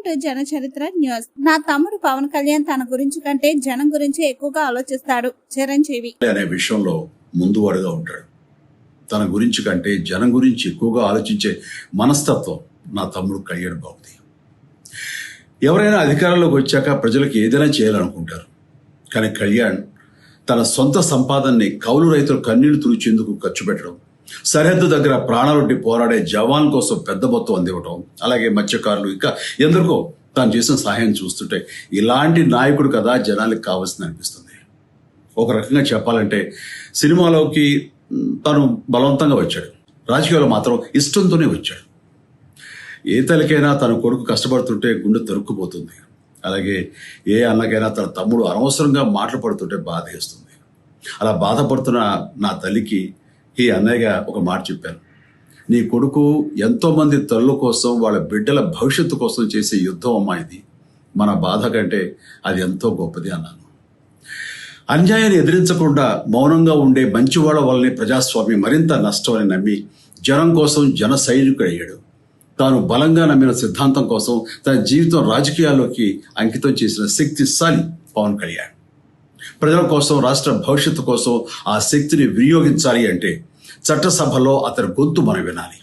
To జన చరిత్ర news. నా తమ్ముడు పవన్ కళ్యాణ్ తన గురించి కంటే జనం గురించి ఎక్కువగా ఆలోచిస్తాడు. చిరంజీవి అనే విషయంలో ముందువాడుగా ఉంటాడు. తన గురించి కంటే జనం గురించి ఎక్కువగా ఆలోచించే మనస్తత్వం నా తమ్ముడు కళ్యాణ్ బాబుది. ఎవరైనా అధికారంలోకి వచ్చాక ప్రజలకు ఏదైనా చేయాలనుకుంటారు. కానీ కళ్యాణ్ తన సొంత సంపాదనని కౌలు రైతులు కన్నీళ్లు తుడిచేందుకు ఖర్చు పెట్టడం, సరిహద్దు దగ్గర ప్రాణాలొడ్డి పోరాడే జవాన్ కోసం పెద్ద మొత్తం అందివ్వటం, అలాగే మత్స్యకారులు ఇంకా ఎందరికో తాను చేసిన సహాయం చూస్తుంటే ఇలాంటి నాయకుడు కదా జనాలకు కావాల్సింది అనిపిస్తుంది. ఒక రకంగా చెప్పాలంటే సినిమాలోకి తను బలవంతంగా వచ్చాడు, రాజకీయాలు మాత్రం ఇష్టంతోనే వచ్చాడు. ఏ తల్లికైనా తన కొడుకు కష్టపడుతుంటే గుండె తరుక్కుపోతుంది. అలాగే ఏ అన్నకైనా తన తమ్ముడు అనవసరంగా మాటలు పడుతుంటే బాధేస్తుంది. అలా బాధపడుతున్న నా తల్లికి ఈ అన్నయ్యగా ఒక మాట చెప్పాను. నీ కొడుకు ఎంతో మంది తల్లుల కోసం వాళ్ళ బిడ్డల భవిష్యత్తు కోసం చేసే యుద్ధం అమ్మా ఇది. మన బాధ కంటే అది ఎంతో గొప్పది అన్నాను. అన్యాయాన్ని ఎదిరించకుండా మౌనంగా ఉండే మంచివాళ్ల వల్లనే ప్రజాస్వామ్యం మరింత నష్టమని నమ్మి జనం కోసం జన సైనికుడయ్యాడు. తాను బలంగా నమ్మిన సిద్ధాంతం కోసం తన జీవితం రాజకీయాల్లోకి అంకితం చేసిన శక్తిశాలి పవన్ కళ్యాణ్. ప్రజల కోసం, రాష్ట్ర భవిష్యత్తు కోసం ఆ శక్తిని వినియోగించాలి అంటే చట్టసభలో అతని గొంతు మనం వినాలి.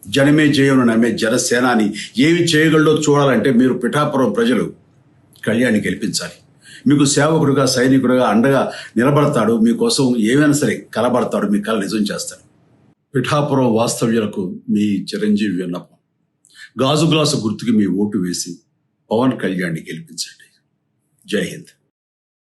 జనమే జయను నమ్మే జనసేనాని ఏమి చేయగలడో చూడాలంటే మీరు పిఠాపురం ప్రజలు కళ్యాణ్ని గెలిపించాలి. మీకు సేవకుడుగా, సైనికుడుగా అండగా నిలబడతాడు. మీకోసం ఏమైనా సరే కలబడతాడు. మీ కళ నిజం చేస్తాడు. పిఠాపురం వాస్తవ్యులకు మీ చిరంజీవి విన్నపం. గాజు గ్లాసు గుర్తుకి మీ ఓటు వేసి పవన్ కళ్యాణ్ని గెలిపించండి. జై హింద్.